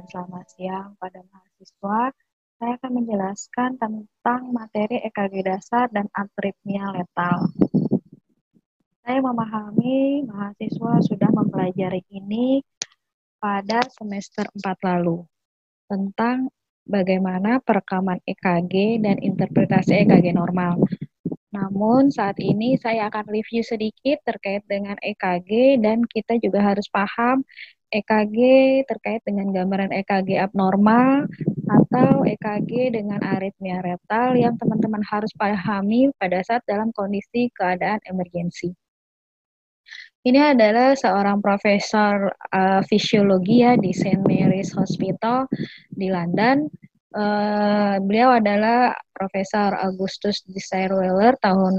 dan selamat siang pada mahasiswa. Saya akan menjelaskan tentang materi EKG dasar dan arritmia letal. Saya memahami mahasiswa sudah mempelajari ini pada semester 4 lalu tentang bagaimana perekaman EKG dan interpretasi EKG normal. Namun saat ini saya akan review sedikit terkait dengan EKG dan kita juga harus paham EKG terkait dengan gambaran EKG abnormal atau EKG dengan aritmia letal yang teman-teman harus pahami pada saat dalam kondisi keadaan emergensi. Ini adalah seorang profesor fisiologi ya di St. Mary's Hospital di London. Beliau adalah Profesor Augustus Desire Weller, tahun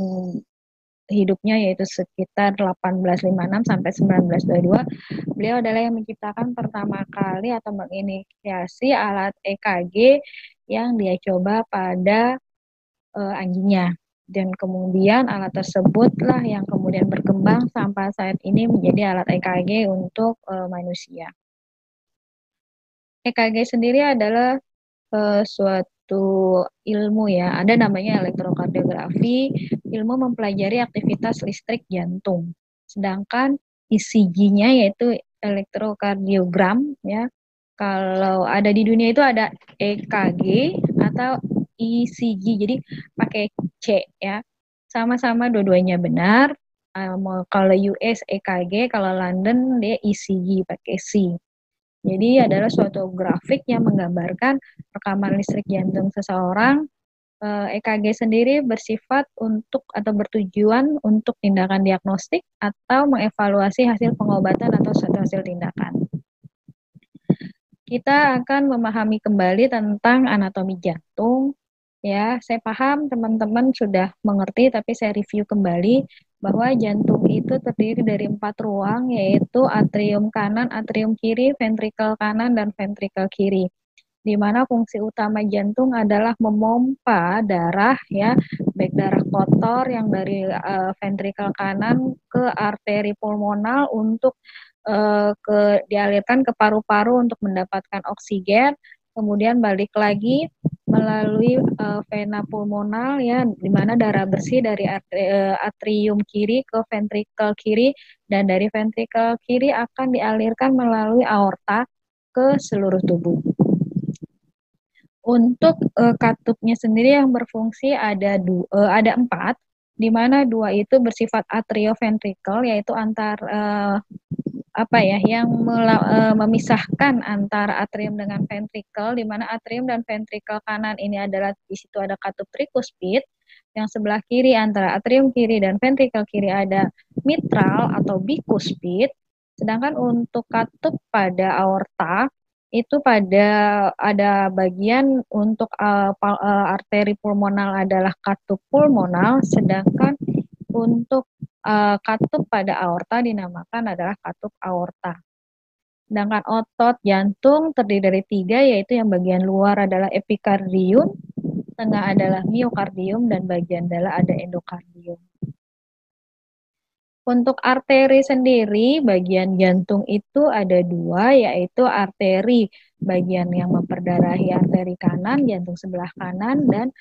hidupnya yaitu sekitar 1856 sampai 1922. Beliau adalah yang menciptakan pertama kali atau menginisiasi alat EKG yang dia coba pada anjingnya. Dan kemudian alat tersebutlah yang kemudian berkembang sampai saat ini menjadi alat EKG untuk manusia. EKG sendiri adalah suatu ilmu ya, ada namanya elektrokardiografi, ilmu mempelajari aktivitas listrik jantung. Sedangkan ECG-nya yaitu elektrokardiogram ya. Kalau ada di dunia itu ada EKG atau ECG, jadi pakai C ya. Sama-sama dua-duanya benar. Kalau US EKG, kalau London dia ECG pakai C. Jadi adalah suatu grafik yang menggambarkan rekaman listrik jantung seseorang. EKG sendiri bersifat untuk atau bertujuan untuk tindakan diagnostik atau mengevaluasi hasil pengobatan atau suatu hasil tindakan. Kita akan memahami kembali tentang anatomi jantung. Ya, saya paham teman-teman sudah mengerti, tapi saya review kembali bahwa jantung itu terdiri dari 4 ruang, yaitu atrium kanan, atrium kiri, ventrikel kanan, dan ventrikel kiri. Di mana fungsi utama jantung adalah memompa darah, ya, baik darah kotor yang dari ventrikel kanan ke arteri pulmonal untuk dialirkan ke paru-paru untuk mendapatkan oksigen, kemudian balik lagi melalui vena pulmonal ya, di mana darah bersih dari atrium kiri ke ventrikel kiri, dan dari ventrikel kiri akan dialirkan melalui aorta ke seluruh tubuh. Untuk katupnya sendiri yang berfungsi ada 4, di mana 2 itu bersifat atrioventrikel, yaitu antar yang memisahkan antara atrium dengan ventrikel, di mana atrium dan ventrikel kanan ini adalah di situ ada katup tricuspid, yang sebelah kiri antara atrium kiri dan ventrikel kiri ada mitral atau bicuspid, sedangkan untuk katup pada aorta itu pada ada bagian untuk arteri pulmonal adalah katup pulmonal, sedangkan untuk katup pada aorta dinamakan adalah katup aorta. Sedangkan otot jantung terdiri dari 3, yaitu yang bagian luar adalah epikardium, tengah adalah miokardium, dan bagian dalam ada endokardium. Untuk arteri sendiri, bagian jantung itu ada 2, yaitu arteri bagian yang memperdarahi arteri kanan, jantung sebelah kanan, dan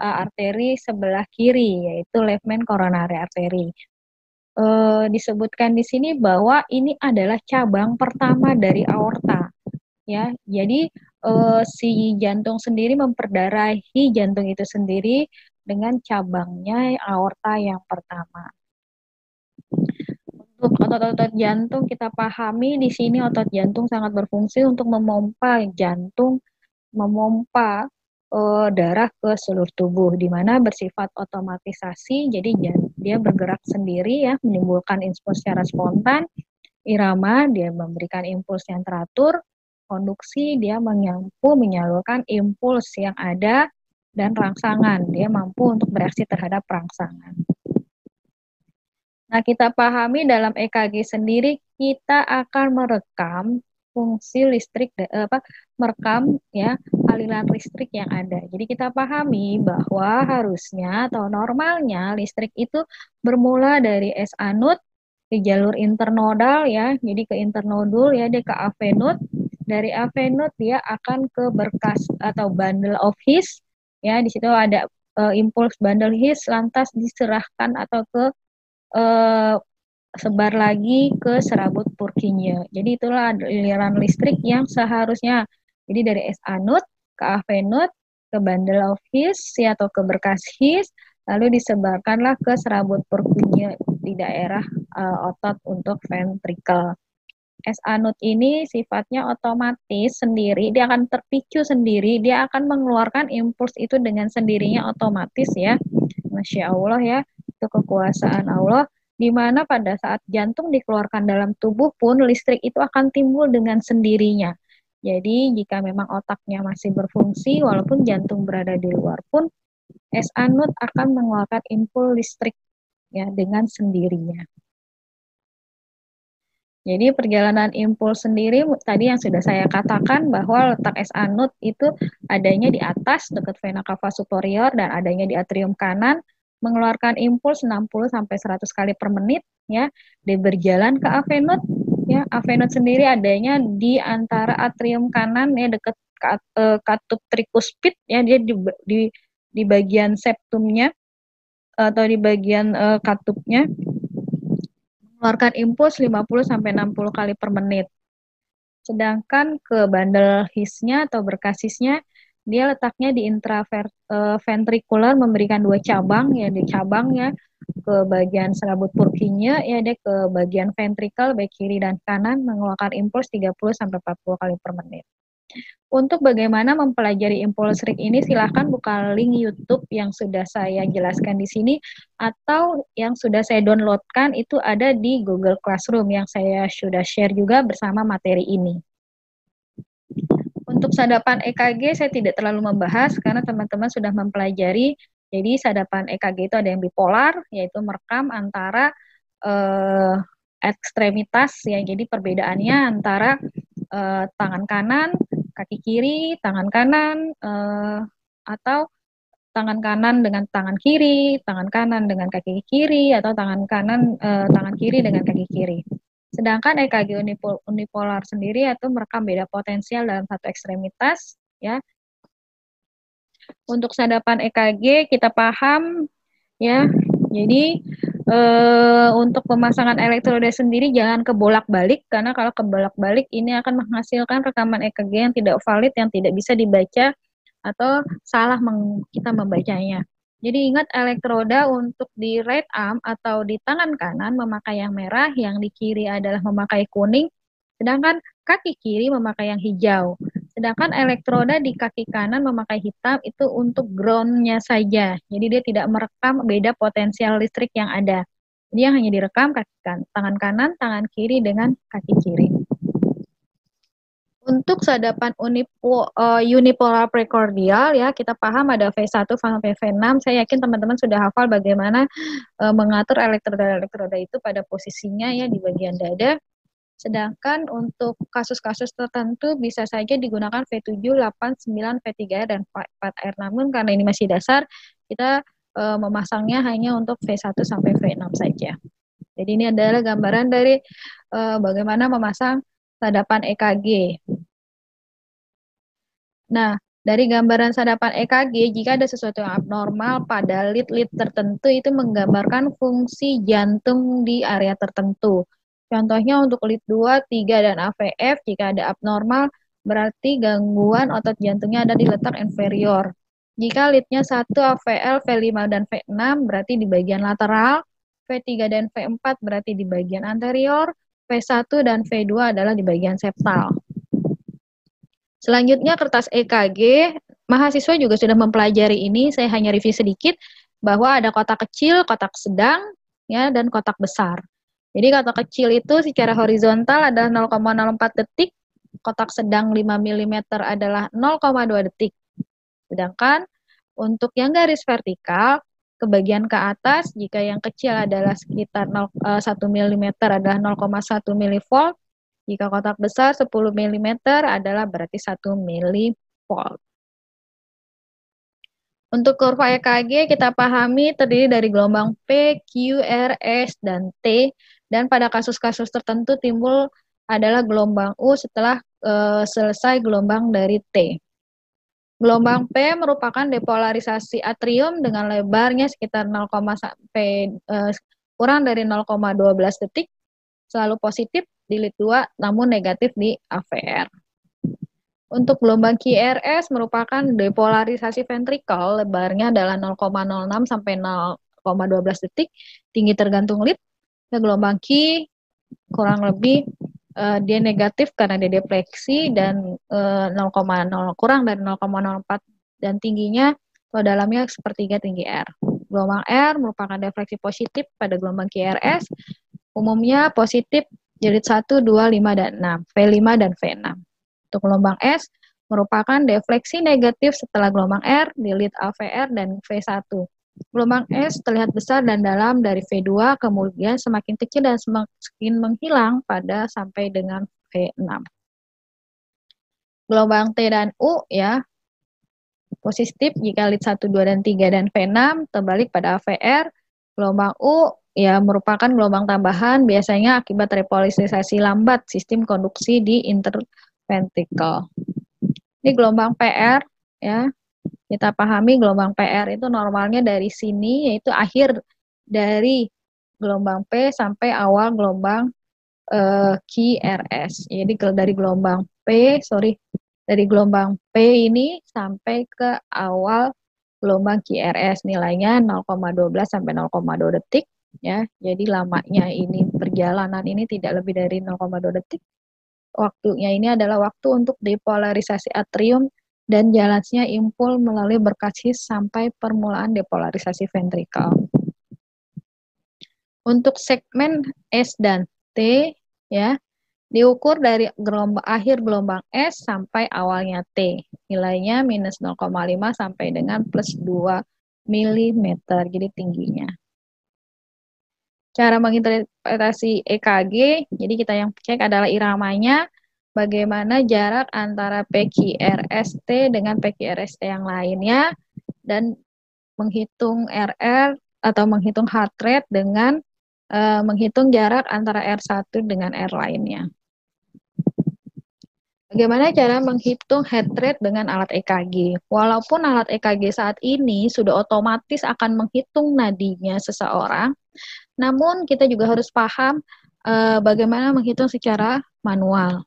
arteri sebelah kiri, yaitu left main coronary artery. Disebutkan di sini bahwa ini adalah cabang pertama dari aorta. Ya, jadi si jantung sendiri memperdarahi jantung itu sendiri dengan cabangnya aorta yang pertama. Untuk otot-otot jantung kita pahami di sini otot jantung sangat berfungsi untuk memompa jantung, memompa darah ke seluruh tubuh, di mana bersifat otomatisasi, jadi dia bergerak sendiri ya, menimbulkan impuls secara spontan. Irama dia memberikan impuls yang teratur, konduksi dia mampu menyalurkan impuls yang ada, dan rangsangan dia mampu untuk bereaksi terhadap rangsangan. Nah, kita pahami dalam EKG sendiri kita akan merekam fungsi listrik, merekam ya aliran listrik yang ada. Jadi kita pahami bahwa harusnya atau normalnya listrik itu bermula dari S anode ke jalur internodal ya, jadi ke internodul ya, dia ke AV node, Dari AV node dia akan ke berkas atau bundle of His, ya di situ ada impuls bundle His, lantas diserahkan atau ke uh, sebar lagi ke serabut Purkinje. Jadi itulah aliran listrik yang seharusnya. Jadi dari SA node ke AV node ke bundle of His ya, atau ke berkas His, lalu disebarkanlah ke serabut Purkinje di daerah otot untuk ventricle. SA node ini sifatnya otomatis sendiri, dia akan terpicu sendiri, dia akan mengeluarkan impuls itu dengan sendirinya otomatis ya. Masya Allah ya, itu kekuasaan Allah, di mana pada saat jantung dikeluarkan dalam tubuh pun listrik itu akan timbul dengan sendirinya. Jadi jika memang otaknya masih berfungsi, walaupun jantung berada di luar pun, SA node akan mengeluarkan impuls listrik ya dengan sendirinya. Jadi perjalanan impuls sendiri tadi yang sudah saya katakan bahwa letak SA node itu adanya di atas dekat vena cava superior dan adanya di atrium kanan, mengeluarkan impuls 60 sampai 100 kali per menit ya. Dia berjalan ke AV node ya. AV node sendiri adanya di antara atrium kanan ya, dekat katup tricuspid ya, dia di bagian septumnya atau di bagian katupnya, mengeluarkan impuls 50 sampai 60 kali per menit. Sedangkan ke bundle His-nya atau berkasisnya, dia letaknya di intraventricular, memberikan 2 cabang ya, di cabangnya ke bagian serabut Purkinje ya, dia ke bagian ventricle baik kiri dan kanan, mengeluarkan impuls 30 sampai 40 kali per menit. Untuk bagaimana mempelajari impuls listrik ini, silahkan buka link YouTube yang sudah saya jelaskan di sini, atau yang sudah saya downloadkan itu ada di Google Classroom yang saya sudah share juga bersama materi ini. Untuk sadapan EKG saya tidak terlalu membahas karena teman-teman sudah mempelajari. Jadi sadapan EKG itu ada yang bipolar, yaitu merekam antara ekstremitas ya. Jadi perbedaannya antara tangan kanan, kaki kiri, tangan kanan, atau tangan kanan dengan tangan kiri, tangan kanan dengan kaki kiri, atau tangan kanan tangan kiri dengan kaki kiri. Sedangkan EKG unipolar sendiri itu merekam beda potensial dalam satu ekstremitas ya. Untuk sadapan EKG kita paham ya. Jadi untuk pemasangan elektroda sendiri jangan kebolak-balik, karena kalau kebolak-balik ini akan menghasilkan rekaman EKG yang tidak valid, yang tidak bisa dibaca atau salah kita membacanya. Jadi ingat, elektroda untuk di right arm atau di tangan kanan memakai yang merah, yang di kiri adalah memakai kuning, sedangkan kaki kiri memakai yang hijau. Sedangkan elektroda di kaki kanan memakai hitam, itu untuk ground-nya saja. Jadi dia tidak merekam beda potensial listrik yang ada. Jadi yang hanya direkam tangan kanan, tangan kiri dengan kaki kiri. Untuk sadapan unipolar precordial ya, kita paham ada V1 sampai V6. Saya yakin teman-teman sudah hafal bagaimana mengatur elektroda-elektroda itu pada posisinya ya di bagian dada. Sedangkan untuk kasus-kasus tertentu bisa saja digunakan V7, 8, 9, V3R, dan 4R. Namun karena ini masih dasar, kita memasangnya hanya untuk V1 sampai V6 saja. Jadi ini adalah gambaran dari bagaimana memasang sadapan EKG. Nah, dari gambaran sadapan EKG, jika ada sesuatu yang abnormal pada lead-lead tertentu, itu menggambarkan fungsi jantung di area tertentu. Contohnya untuk lead 2, 3, dan AVF, jika ada abnormal, berarti gangguan otot jantungnya ada di letak inferior. Jika leadnya 1, AVL, V5, dan V6, berarti di bagian lateral, V3 dan V4 berarti di bagian anterior, V1 dan V2 adalah di bagian septal. Selanjutnya kertas EKG, mahasiswa juga sudah mempelajari ini, saya hanya review sedikit, bahwa ada kotak kecil, kotak sedang, ya, dan kotak besar. Jadi kotak kecil itu secara horizontal adalah 0,04 detik, kotak sedang 5 mm adalah 0,2 detik. Sedangkan untuk yang garis vertikal, ke bagian ke atas, jika yang kecil adalah sekitar 1 mm adalah 0,1 mV, jika kotak besar 10 mm adalah berarti 1 mV. Untuk kurva EKG kita pahami terdiri dari gelombang P, Q, R, S, dan T. Dan pada kasus-kasus tertentu timbul adalah gelombang U setelah selesai gelombang dari T. Gelombang P merupakan depolarisasi atrium dengan lebarnya sekitar 0, sampai kurang dari 0,12 detik, selalu positif di lead 2 namun negatif di AVR. Untuk gelombang QRS merupakan depolarisasi ventrikel, lebarnya adalah 0,06 sampai 0,12 detik, tinggi tergantung lead. Gelombang Q kurang lebih dia negatif karena dia defleksi dan 0,0 kurang dari 0,04 dan tingginya atau dalamnya sepertiga tinggi R. Gelombang R merupakan defleksi positif pada gelombang QRS, umumnya positif di lead 1, 2, 5, dan 6, V5 dan V6. Untuk gelombang S merupakan defleksi negatif setelah gelombang R di lead AVR dan V1. Gelombang S terlihat besar dan dalam dari V2, kemudian semakin kecil dan semakin menghilang pada sampai dengan V6. Gelombang T dan U ya, positif jika lead 1, 2, dan 3 dan V6, terbalik pada AVR. Gelombang U ya merupakan gelombang tambahan, biasanya akibat repolarisasi lambat sistem konduksi di interventricle. Ini gelombang PR ya. Kita pahami gelombang PR itu normalnya dari sini, yaitu akhir dari gelombang P sampai awal gelombang QRS. Jadi dari gelombang dari gelombang P ini sampai ke awal gelombang QRS, nilainya 0,12 sampai 0,2 detik ya. Jadi lamanya ini perjalanan ini tidak lebih dari 0,2 detik. Waktunya ini adalah waktu untuk depolarisasi atrium dan jalannya impul melalui berkasis sampai permulaan depolarisasi ventrikel. Untuk segmen S dan T ya, diukur dari akhir gelombang S sampai awalnya T. Nilainya minus 0,5 sampai dengan plus 2 mm, jadi tingginya. Cara menginterpretasi EKG, jadi kita yang cek adalah iramanya, bagaimana jarak antara PQRST dengan PQRST yang lainnya, dan menghitung RR atau menghitung heart rate dengan menghitung jarak antara R1 dengan R lainnya. Bagaimana cara menghitung heart rate dengan alat EKG? Walaupun alat EKG saat ini sudah otomatis akan menghitung nadinya seseorang, namun kita juga harus paham bagaimana menghitung secara manual.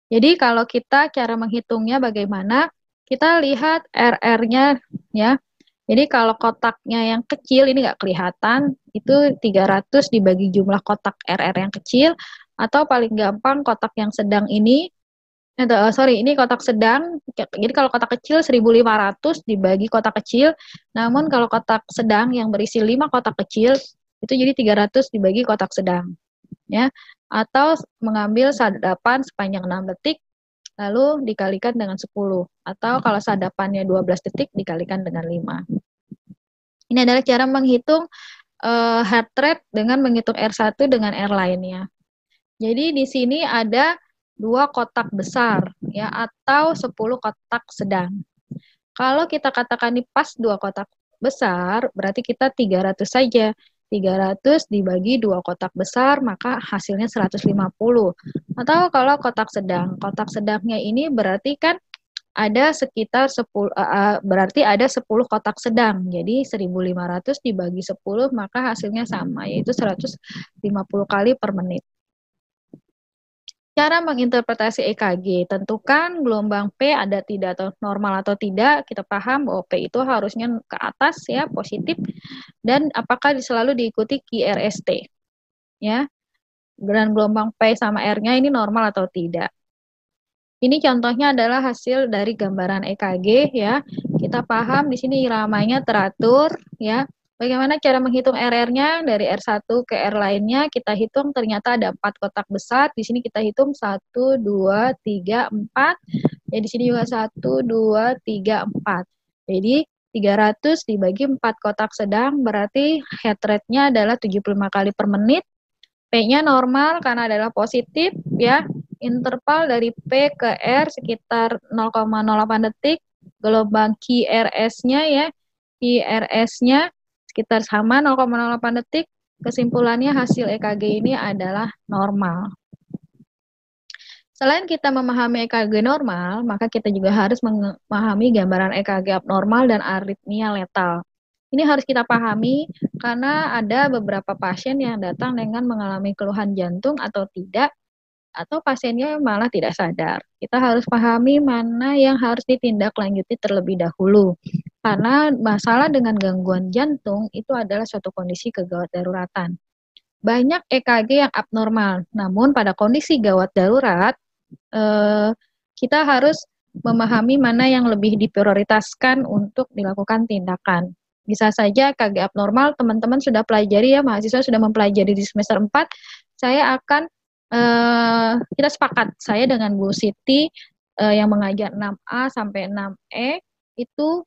Jadi kalau kita cara menghitungnya bagaimana, kita lihat RR-nya ya. Jadi kalau kotaknya yang kecil ini nggak kelihatan, itu 300 dibagi jumlah kotak RR yang kecil, atau paling gampang kotak yang sedang ini, ini kotak sedang, jadi kalau kotak kecil 1500 dibagi kotak kecil, namun kalau kotak sedang yang berisi 5 kotak kecil, itu jadi 300 dibagi kotak sedang. Ya, atau mengambil sadapan sepanjang 6 detik lalu dikalikan dengan 10, atau kalau sadapannya 12 detik dikalikan dengan 5. Ini adalah cara menghitung heart rate dengan menghitung R1 dengan R lainnya. Jadi di sini ada 2 kotak besar ya, atau 10 kotak sedang. Kalau kita katakan di pas 2 kotak besar, berarti kita 300 saja. 300 dibagi 2 kotak besar, maka hasilnya 150. Atau kalau kotak sedangnya ini berarti kan ada sekitar 10, berarti ada 10 kotak sedang. Jadi 1500 dibagi 10, maka hasilnya sama, yaitu 150 kali per menit. Cara menginterpretasi EKG, tentukan gelombang P ada tidak atau normal atau tidak. Kita paham bahwa P itu harusnya ke atas ya, positif, dan apakah selalu diikuti QRST ya. Dan gelombang P sama R-nya ini normal atau tidak. Ini contohnya adalah hasil dari gambaran EKG ya. Kita paham di sini iramanya teratur ya. Bagaimana cara menghitung RR-nya dari R1 ke R lainnya? Kita hitung ternyata ada 4 kotak besar. Di sini kita hitung 1, 2, 3, 4. Ya di sini juga 1, 2, 3, 4. Jadi 300 dibagi 4 kotak sedang berarti heart rate-nya adalah 75 kali per menit. P-nya normal karena adalah positif ya. Interval dari P ke R sekitar 0,08 detik. Gelombang QRS-nya ya. QRS-nya sekitar sama 0,08 detik. Kesimpulannya hasil EKG ini adalah normal. Selain kita memahami EKG normal, maka kita juga harus memahami gambaran EKG abnormal dan aritmia letal. Ini harus kita pahami karena ada beberapa pasien yang datang dengan mengalami keluhan jantung atau tidak, atau pasiennya malah tidak sadar. Kita harus pahami mana yang harus ditindaklanjuti terlebih dahulu. Karena masalah dengan gangguan jantung itu adalah suatu kondisi kegawat daruratan. Banyak EKG yang abnormal, namun pada kondisi gawat darurat, kita harus memahami mana yang lebih diprioritaskan untuk dilakukan tindakan. Bisa saja EKG abnormal, teman-teman sudah pelajari ya, mahasiswa sudah mempelajari di semester 4, saya akan, kita sepakat, saya dengan Bu Siti yang mengajar 6A sampai 6E, itu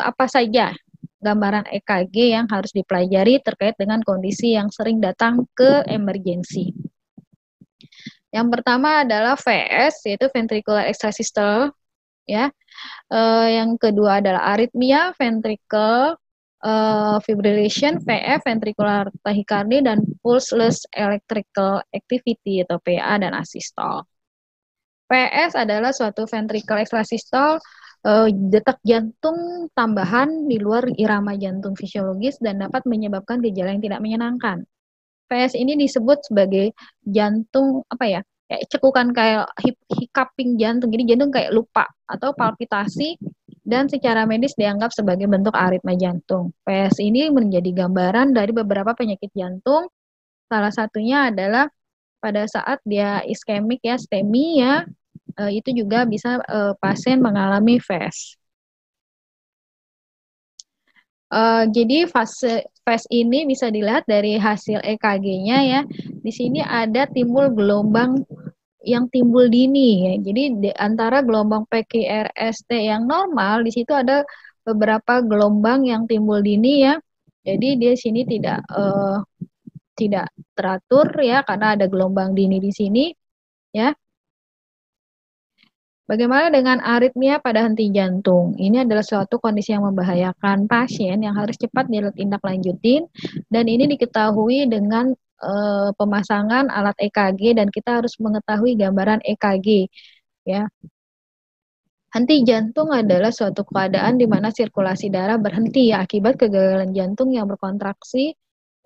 apa saja gambaran EKG yang harus dipelajari terkait dengan kondisi yang sering datang ke emergensi. Yang pertama adalah VS, yaitu ventricular extrasystole, ya. Yang kedua adalah arrhythmia, ventricle fibrillation, VF, ventricular tachycardia, dan pulseless electrical activity atau PA dan asystole. PS adalah suatu ventricle extrasystole, detak jantung tambahan di luar irama jantung fisiologis dan dapat menyebabkan gejala yang tidak menyenangkan. PS ini disebut sebagai jantung kayak cekukan, kayak hiccupping jantung. Jadi jantung kayak lupa atau palpitasi dan secara medis dianggap sebagai bentuk aritma jantung. PS ini menjadi gambaran dari beberapa penyakit jantung. Salah satunya adalah pada saat dia iskemik ya, STEMI ya, itu juga bisa pasien mengalami VS. Jadi fase ini bisa dilihat dari hasil EKG-nya ya. Di sini ada timbul gelombang yang timbul dini ya. Jadi di antara gelombang PQRST yang normal, di situ ada beberapa gelombang yang timbul dini ya. Jadi di sini tidak teratur ya karena ada gelombang dini di sini ya. Bagaimana dengan aritmia pada henti jantung? Ini adalah suatu kondisi yang membahayakan pasien yang harus cepat ditindaklanjutin, dan ini diketahui dengan pemasangan alat EKG, dan kita harus mengetahui gambaran EKG. Ya. Henti jantung adalah suatu keadaan di mana sirkulasi darah berhenti ya, akibat kegagalan jantung yang berkontraksi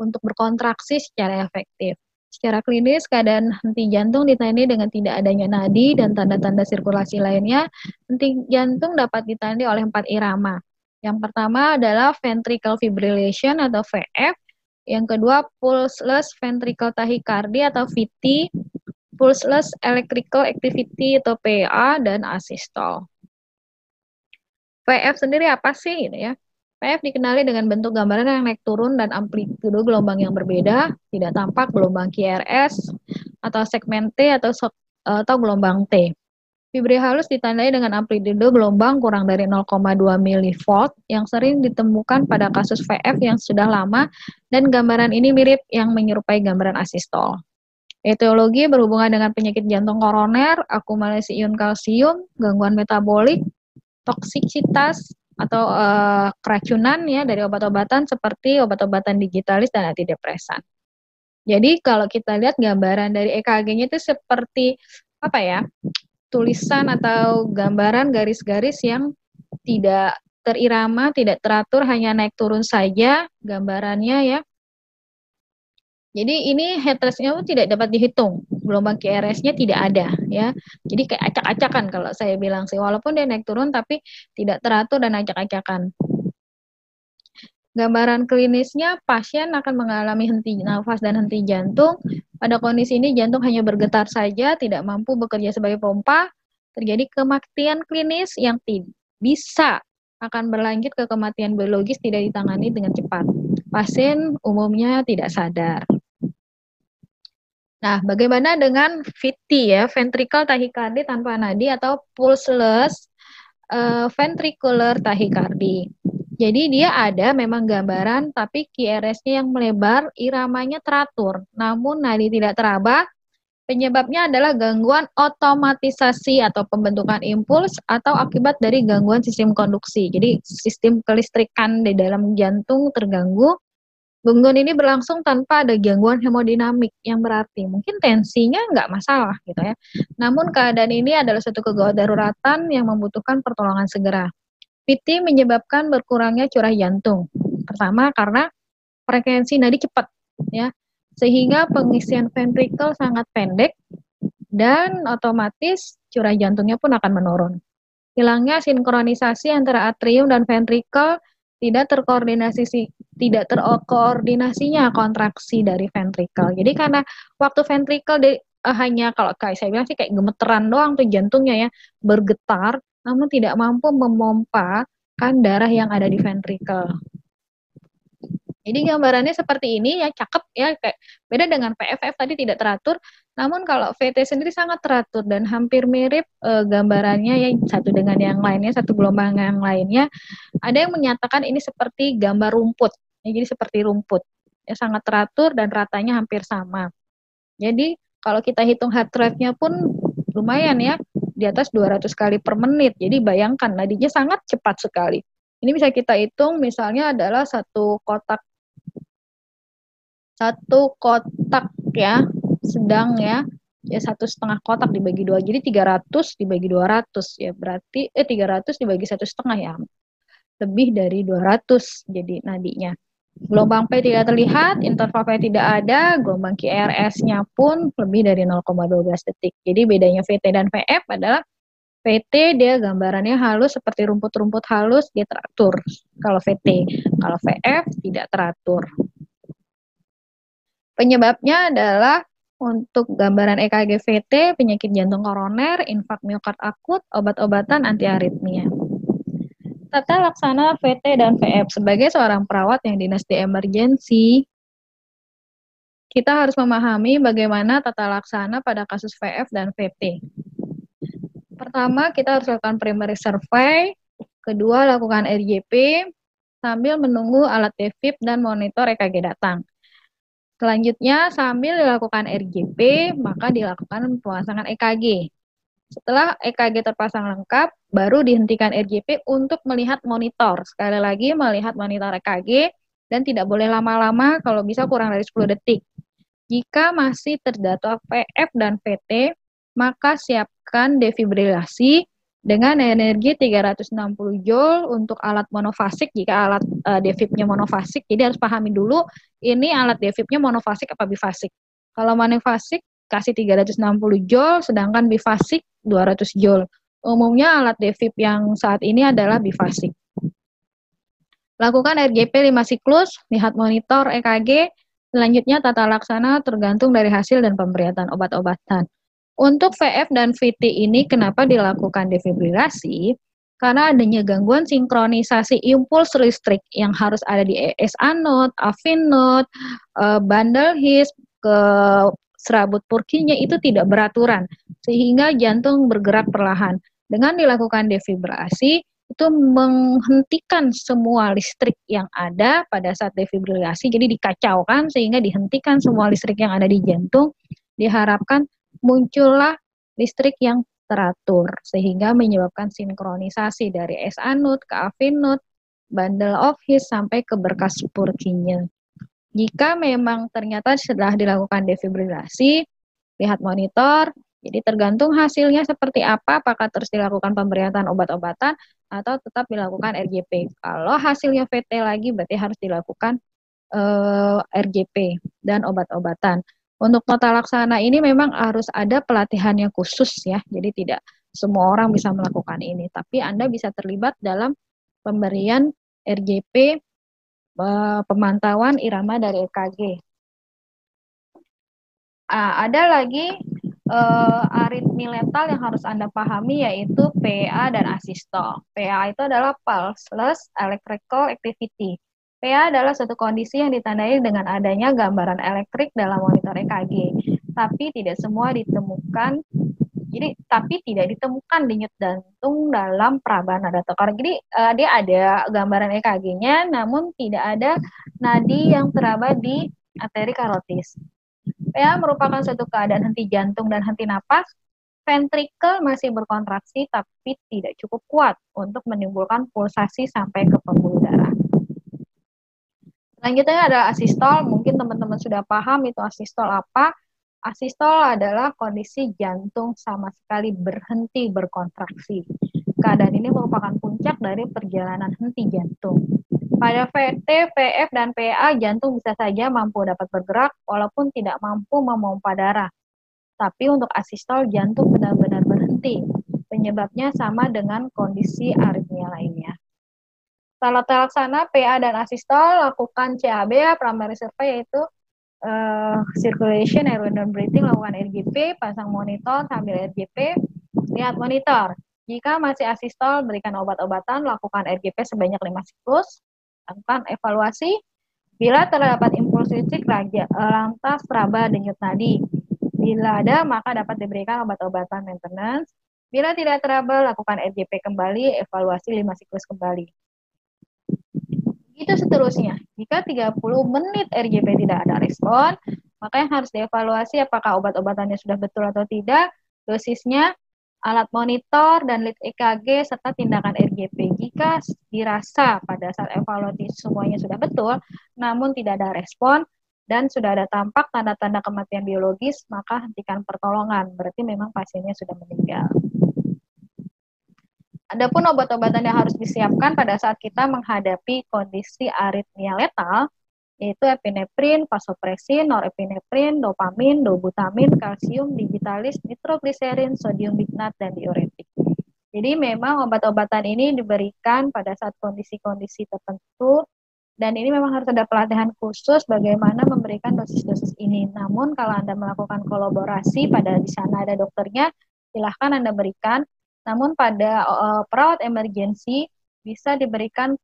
untuk berkontraksi secara efektif. Secara klinis, keadaan henti jantung ditandai dengan tidak adanya nadi dan tanda-tanda sirkulasi lainnya. Henti jantung dapat ditandai oleh 4 irama. Yang pertama adalah ventricle fibrillation atau VF. Yang kedua, pulseless ventricle tachycardia atau VT, pulseless electrical activity atau PA, dan asystole. VF sendiri apa sih gitu ya? PF dikenali dengan bentuk gambaran yang naik turun dan amplitudo gelombang yang berbeda, tidak tampak gelombang QRS atau segmen T atau gelombang T. Fibri halus ditandai dengan amplitudo gelombang kurang dari 0,2 mV yang sering ditemukan pada kasus VF yang sudah lama, dan gambaran ini mirip yang menyerupai gambaran asystole. Etiologi berhubungan dengan penyakit jantung koroner, akumulasi ion kalsium, gangguan metabolik, toksikitas, atau keracunan ya dari obat-obatan seperti obat-obatan digitalis dan antidepresan. Jadi kalau kita lihat gambaran dari EKG-nya itu seperti tulisan atau gambaran garis-garis yang tidak terirama, tidak teratur, hanya naik turun saja gambarannya ya. Jadi ini head rate-nya tidak dapat dihitung, gelombang QRS-nya tidak ada ya. Jadi kayak acak-acakan kalau saya bilang sih, walaupun dia naik turun tapi tidak teratur dan acak-acakan. Gambaran klinisnya, pasien akan mengalami henti nafas dan henti jantung. Pada kondisi ini jantung hanya bergetar saja, tidak mampu bekerja sebagai pompa. Terjadi kematian klinis yang bisa akan berlanjut ke kematian biologis tidak ditangani dengan cepat. Pasien umumnya tidak sadar. Nah, bagaimana dengan VT ya, ventricle tachycardia tanpa nadi atau pulseless ventricular tachycardia. Jadi dia ada memang gambaran, tapi QRS-nya yang melebar, iramanya teratur, namun nadi tidak teraba. Penyebabnya adalah gangguan otomatisasi atau pembentukan impuls atau akibat dari gangguan sistem konduksi. Jadi sistem kelistrikan di dalam jantung terganggu. Gangguan ini berlangsung tanpa ada gangguan hemodinamik yang berarti mungkin tensinya nggak masalah gitu ya. Namun keadaan ini adalah suatu kegawat daruratan yang membutuhkan pertolongan segera. VT menyebabkan berkurangnya curah jantung. Pertama karena frekuensi nadi cepat ya, sehingga pengisian ventrikel sangat pendek dan otomatis curah jantungnya pun akan menurun. Hilangnya sinkronisasi antara atrium dan ventrikel, tidak terkoordinasinya kontraksi dari ventrikel. Jadi karena waktu ventrikel hanya kalau kayak saya bilang sih kayak gemeteran doang tuh jantungnya ya, bergetar namun tidak mampu memompakan darah yang ada di ventrikel. Jadi gambarannya seperti ini ya, cakep ya, kayak beda dengan PFF tadi tidak teratur. Namun kalau VT sendiri sangat teratur dan hampir mirip gambarannya ya, satu dengan yang lainnya, satu gelombang yang lainnya. Ada yang menyatakan ini seperti gambar rumput. Ya, jadi seperti rumput. Ya, sangat teratur dan ratanya hampir sama. Jadi kalau kita hitung heart rate-nya pun lumayan ya, di atas 200 kali per menit. Jadi bayangkan nadinya sangat cepat sekali. Ini bisa kita hitung misalnya adalah satu kotak ya, sedang ya 1,5 kotak dibagi 2, jadi 300 dibagi 200 ya, berarti 300 dibagi 1,5 ya, lebih dari 200 jadi nadinya. Gelombang P tidak terlihat, interval P tidak ada, gelombang QRS-nya pun lebih dari 0,12 detik. Jadi bedanya VT dan VF adalah VT dia gambarannya halus seperti rumput-rumput halus, dia teratur. Kalau VT, kalau VF tidak teratur. Penyebabnya adalah untuk gambaran EKG VT, penyakit jantung koroner, infak miokard akut, obat-obatan antiaritmia. Tata laksana VT dan VF. Sebagai seorang perawat yang dinas di emergency, kita harus memahami bagaimana tata laksana pada kasus VF dan VT. Pertama, kita harus lakukan primary survey. Kedua, lakukan RJP sambil menunggu alat DEFib dan monitor EKG datang. Selanjutnya, sambil dilakukan RJP, maka dilakukan pemasangan EKG. Setelah EKG terpasang lengkap, baru dihentikan RJP untuk melihat monitor. Sekali lagi, melihat monitor EKG, dan tidak boleh lama-lama, kalau bisa kurang dari 10 detik. Jika masih terdata PF dan VT, maka siapkan defibrilasi dengan energi 360 Joule untuk alat monofasik jika alat defibnya monofasik. Jadi harus pahami dulu ini alat defibnya monofasik apa bifasik. Kalau monofasik kasih 360 Joule, sedangkan bifasik 200 Joule. Umumnya alat defib yang saat ini adalah bifasik. Lakukan RJP 5 siklus, lihat monitor EKG, selanjutnya tata laksana tergantung dari hasil dan pemberian obat-obatan. Untuk VF dan VT ini kenapa dilakukan defibrilasi? Karena adanya gangguan sinkronisasi impuls listrik yang harus ada di SA node, AFIN node, bundle His, ke serabut Purkinje itu tidak beraturan, sehingga jantung bergerak perlahan. Dengan dilakukan defibrilasi, itu menghentikan semua listrik yang ada pada saat defibrilasi, jadi dikacaukan sehingga dihentikan semua listrik yang ada di jantung, diharapkan muncullah listrik yang teratur sehingga menyebabkan sinkronisasi dari SA node ke AFIN node, bundle of His sampai ke berkas Purkinje. Jika memang ternyata setelah dilakukan defibrilasi, lihat monitor, jadi tergantung hasilnya seperti apa, apakah terus dilakukan pemberian obat-obatan atau tetap dilakukan RJP. Kalau hasilnya VT lagi berarti harus dilakukan RJP dan obat-obatan. Untuk tata laksana ini memang harus ada pelatihannya khusus ya, jadi tidak semua orang bisa melakukan ini, tapi Anda bisa terlibat dalam pemberian RJP, pemantauan irama dari EKG. Ada lagi aritmi letal yang harus Anda pahami yaitu PA dan asistol. PA itu adalah pulseless electrical activity. PA adalah suatu kondisi yang ditandai dengan adanya gambaran elektrik dalam monitor EKG, tapi tidak ditemukan denyut jantung dalam peraba nada tekor. Jadi dia ada gambaran EKG-nya, namun tidak ada nadi yang teraba di arteri karotis. PA merupakan suatu keadaan henti jantung dan henti napas. Ventrikel masih berkontraksi tapi tidak cukup kuat untuk menimbulkan pulsasi sampai ke pembuluh darah. Selanjutnya ada asistol. Mungkin teman-teman sudah paham itu asistol apa. Asistol adalah kondisi jantung sama sekali berhenti berkontraksi. Keadaan ini merupakan puncak dari perjalanan henti jantung. Pada VT, VF, dan PA, jantung bisa saja mampu dapat bergerak walaupun tidak mampu memompa darah. Tapi untuk asistol, jantung benar-benar berhenti. Penyebabnya sama dengan kondisi aritmia lainnya. Salah terlaksana PA dan asistol, lakukan CAB ya, primary survey, yaitu circulation, air and breathing, lakukan RGP, pasang monitor sambil RGP, lihat monitor. Jika masih asistol, berikan obat-obatan, lakukan RGP sebanyak 5 siklus, lakukan evaluasi. Bila terdapat impuls listrik, lantas raba denyut nadi. Bila ada, maka dapat diberikan obat-obatan maintenance. Bila tidak teraba, lakukan RGP kembali, evaluasi 5 siklus kembali. Itu seterusnya. Jika 30 menit RGP tidak ada respon, maka yang harus dievaluasi apakah obat-obatannya sudah betul atau tidak, dosisnya, alat monitor, dan lead EKG, serta tindakan RGP. Jika dirasa pada saat evaluasi semuanya sudah betul, namun tidak ada respon, dan sudah ada tampak tanda-tanda kematian biologis, maka hentikan pertolongan. Berarti memang pasiennya sudah meninggal. Adapun obat-obatan yang harus disiapkan pada saat kita menghadapi kondisi aritmia letal, yaitu epinefrin, vasopressin, norepinefrin, dopamin, dobutamin, kalsium, digitalis, nitrogliserin, sodium bignat, dan diuretik. Jadi memang obat-obatan ini diberikan pada saat kondisi-kondisi tertentu, dan ini memang harus ada pelatihan khusus bagaimana memberikan dosis-dosis ini. Namun kalau Anda melakukan kolaborasi, pada di sana ada dokternya, silahkan Anda berikan. Namun pada perawat emergensi bisa diberikan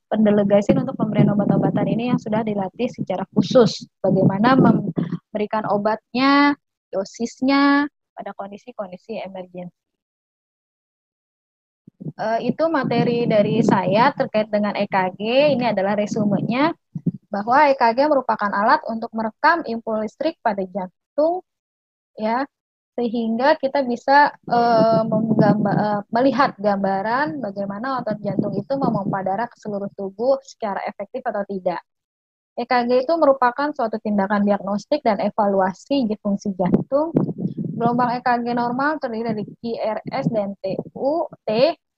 pendelegasi untuk pemberian obat-obatan ini yang sudah dilatih secara khusus. Bagaimana memberikan obatnya, dosisnya pada kondisi-kondisi emergensi. Itu materi dari saya terkait dengan EKG. Ini adalah resumenya bahwa EKG merupakan alat untuk merekam impuls listrik pada jantung, ya, sehingga kita bisa melihat gambaran bagaimana otot jantung itu memompa darah ke seluruh tubuh secara efektif atau tidak. EKG itu merupakan suatu tindakan diagnostik dan evaluasi fungsi jantung. Gelombang EKG normal terdiri dari QRS dan T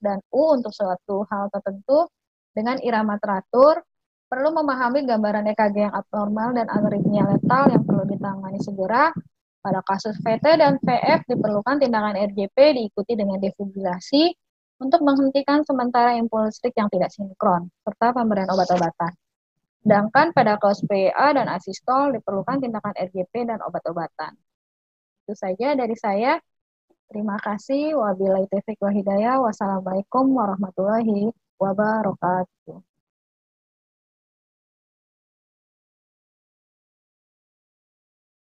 dan U untuk suatu hal tertentu dengan irama teratur. Perlu memahami gambaran EKG yang abnormal dan aritmia letal yang perlu ditangani segera. Pada kasus VT dan VF diperlukan tindakan RJP diikuti dengan defibrilasi untuk menghentikan sementara impuls listrik yang tidak sinkron, serta pemberian obat-obatan. Sedangkan pada kasus PA dan asistol diperlukan tindakan RJP dan obat-obatan. Itu saja dari saya. Terima kasih. Wabillahi taufiq wal hidayah. Wassalamualaikum warahmatullahi wabarakatuh.